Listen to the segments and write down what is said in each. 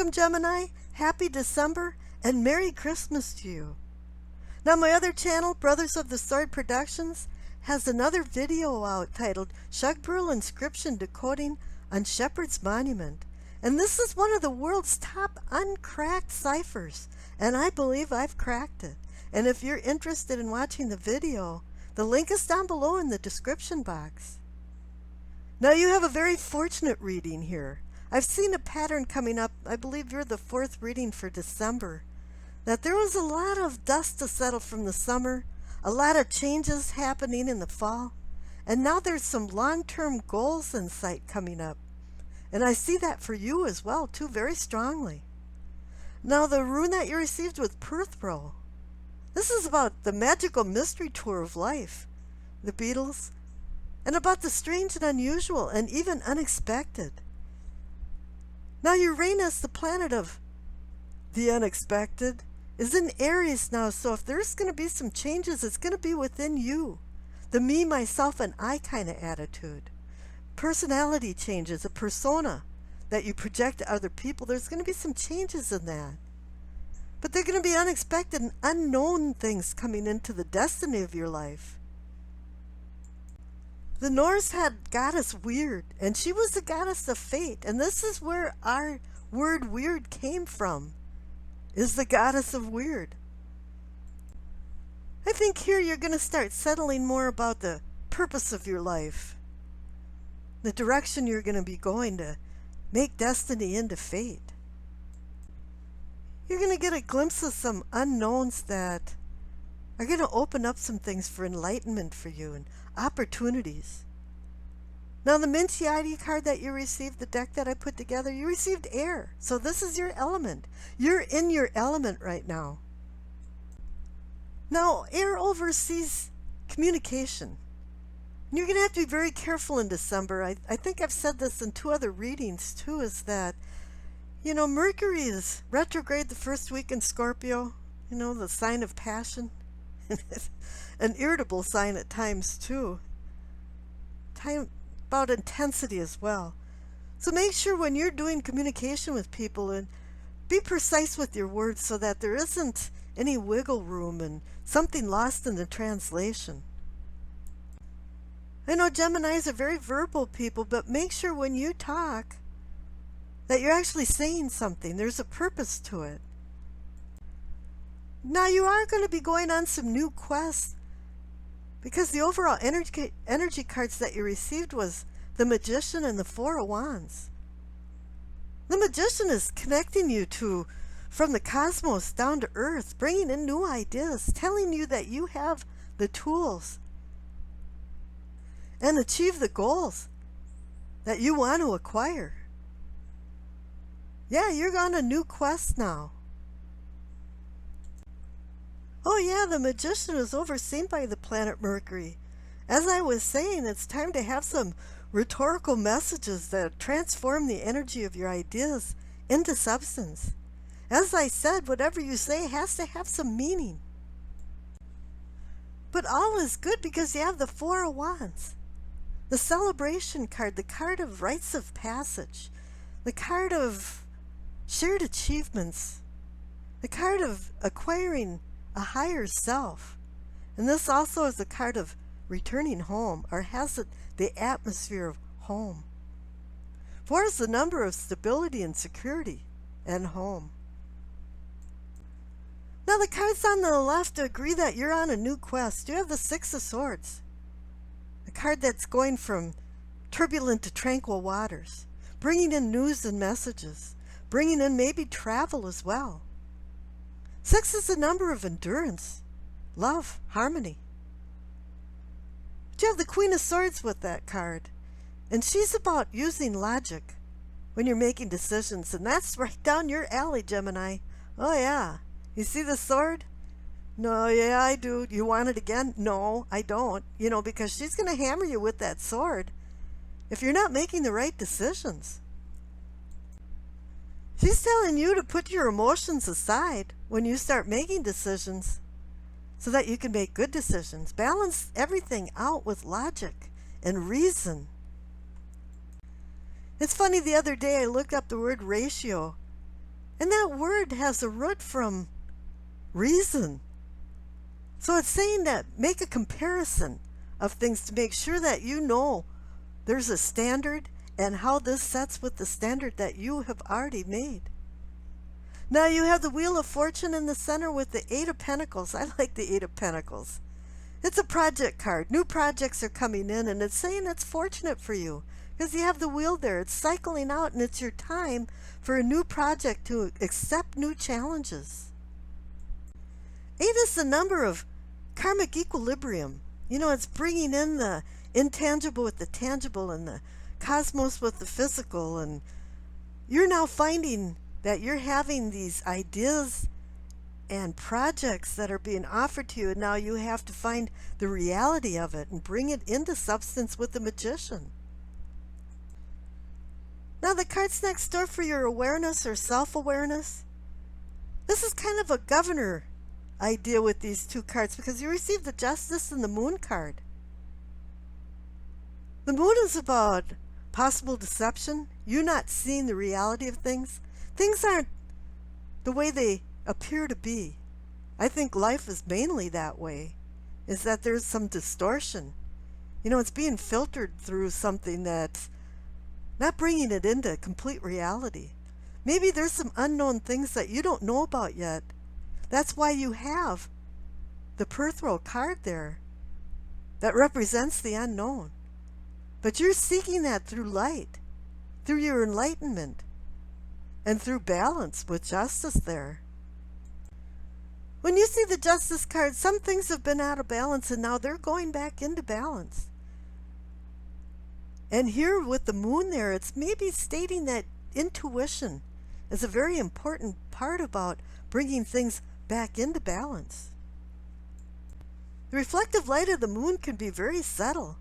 Welcome, Gemini. Happy December and Merry Christmas to you. Now, my other channel, Brothers of the Sword Productions, has another video out titled Shugburl Inscription Decoding on Shepherd's Monument. And this is one of the world's top uncracked ciphers, and I believe I've cracked it. And if you're interested in watching the video, the link is down below in the description box. Now, you have a very fortunate reading here. I've seen a pattern coming up. I believe you're the fourth reading for December. That there was a lot of dust to settle from the summer, a lot of changes happening in the fall, and now there's some long-term goals in sight coming up. And I see that for you as well, too, very strongly. Now, the rune that you received with Perthrow, this is about the magical mystery tour of life, the Beatles, and about the strange and unusual and even unexpected. Now, Uranus, the planet of the unexpected, is in Aries now, so if there's going to be some changes, it's going to be within you. The me, myself, and I kind of attitude. Personality changes, a persona that you project to other people, there's going to be some changes in that. But they're going to be unexpected and unknown things coming into the destiny of your life. The Norse had goddess Weird, and she was the goddess of fate. And this is where our word weird came from, is the goddess of weird. I think here you're going to start settling more about the purpose of your life, the direction you're going to be going to make destiny into fate. You're going to get a glimpse of some unknowns that are going to open up some things for enlightenment for you and opportunities. Now, the Minty ID card that you received, the deck that I put together, you received air. So this is your element. You're in your element right now. Now, air oversees communication. And you're going to have to be very careful in December. I think I've said this in 2 other readings too, is that, you know, Mercury is retrograde the first week in Scorpio, you know, the sign of passion. An irritable sign at times too. Time about intensity as well. So make sure when you're doing communication with people, and be precise with your words so that there isn't any wiggle room and something lost in the translation. I know Geminis are very verbal people, but make sure when you talk that you're actually saying something. There's a purpose to it. Now, you are going to be going on some new quests, because the overall energy cards that you received was the Magician and the Four of Wands. The Magician is connecting you to from the cosmos down to earth, bringing in new ideas, telling you that you have the tools and achieve the goals that you want to acquire. Yeah, you're on a new quest now. Oh yeah, the Magician is overseen by the planet Mercury. As I was saying, it's time to have some rhetorical messages that transform the energy of your ideas into substance. As I said, whatever you say has to have some meaning. But all is good because you have the Four of Wands. The celebration card, the card of rites of passage, the card of shared achievements, the card of acquiring a higher self. And this also is a card of returning home, or has it the atmosphere of home. 4 is the number of stability and security and home. Now, the cards on the left agree that you're on a new quest. You have the 6 of Swords, a card that's going from turbulent to tranquil waters, bringing in news and messages, bringing in maybe travel as well. 6 is the number of endurance, love, harmony. But you have the Queen of Swords with that card, and she's about using logic when you're making decisions, and that's right down your alley, Gemini. Oh yeah. You see the sword? No, yeah, I do. You want it again? No, I don't. You know, because she's going to hammer you with that sword if you're not making the right decisions. She's telling you to put your emotions aside when you start making decisions so that you can make good decisions. Balance everything out with logic and reason. It's funny, the other day I looked up the word ratio And that word has a root from reason. So it's saying that make a comparison of things to make sure that you know there's a standard and how this sets with the standard that you have already made. Now you have the Wheel of Fortune in the center with the Eight of Pentacles. I like the Eight of Pentacles. It's a project card. New projects are coming in, and it's saying it's fortunate for you because you have the wheel there. It's cycling out, and it's your time for a new project to accept new challenges. 8 is the number of karmic equilibrium. You know, it's bringing in the intangible with the tangible and the cosmos with the physical, and you're now finding that you're having these ideas and projects that are being offered to you, and now you have to find the reality of it and bring it into substance with the Magician. Now the cards next door for your awareness or self-awareness. This is kind of a governor idea with these two cards because you receive the Justice and the Moon card. The Moon is about possible deception, you not seeing the reality of things. Things aren't the way they appear to be. I think life is mainly that way, is that there's some distortion. You know, it's being filtered through something that's not bringing it into complete reality. Maybe there's some unknown things that you don't know about yet. That's why you have the Perthrow card there that represents the unknown. But you're seeking that through light, through your enlightenment, and through balance with justice there. When you see the Justice card, some things have been out of balance and now they're going back into balance. And here with the Moon there, it's maybe stating that intuition is a very important part about bringing things back into balance. The reflective light of the Moon can be very subtle,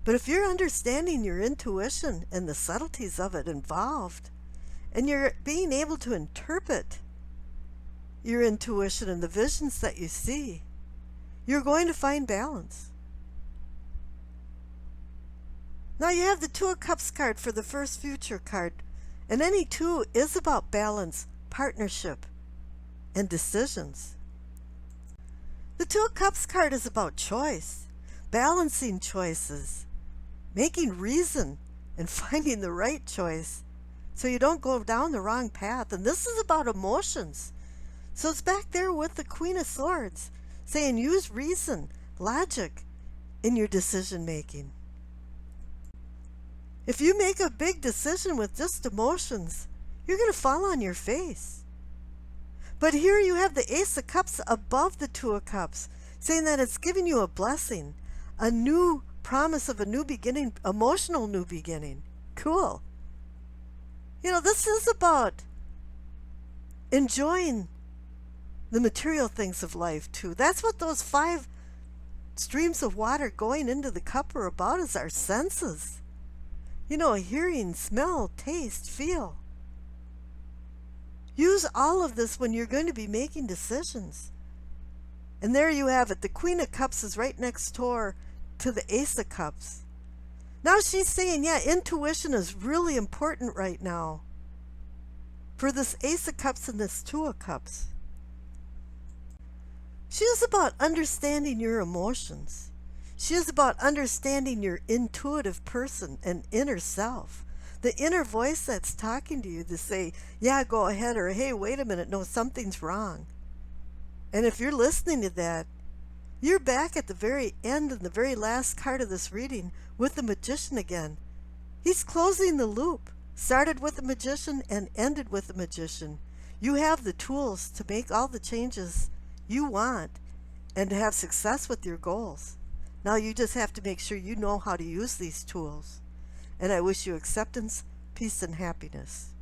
but if you're understanding your intuition and the subtleties of it involved, and you're being able to interpret your intuition and the visions that you see, you're going to find balance. Now you have the Two of Cups card for the first future card, and any two is about balance, partnership, and decisions. The Two of Cups card is about choice, balancing choices, making reason, and finding the right choice so you don't go down the wrong path. And this is about emotions. So it's back there with the Queen of Swords, saying use reason, logic in your decision making. If you make a big decision with just emotions, you're going to fall on your face. But here you have the Ace of Cups above the Two of Cups, saying that it's giving you a blessing, a new promise of a new beginning, emotional new beginning. Cool. You know, this is about enjoying the material things of life too. That's what those 5 streams of water going into the cup are about, is our senses. You know, hearing, smell, taste, feel. Use all of this when you're going to be making decisions. And there you have it. The Queen of Cups is right next door to the Ace of Cups. Now she's saying, yeah, intuition is really important right now for this Ace of Cups and this Two of Cups. She is about understanding your emotions. She is about understanding your intuitive person and inner self. The inner voice that's talking to you to say, yeah, go ahead, or hey, wait a minute, no, something's wrong. And if you're listening to that, you're back at the very end and the very last card of this reading with the Magician again. He's closing the loop. Started with the Magician and ended with the Magician. You have the tools to make all the changes you want and to have success with your goals. Now you just have to make sure you know how to use these tools. And I wish you acceptance, peace, and happiness.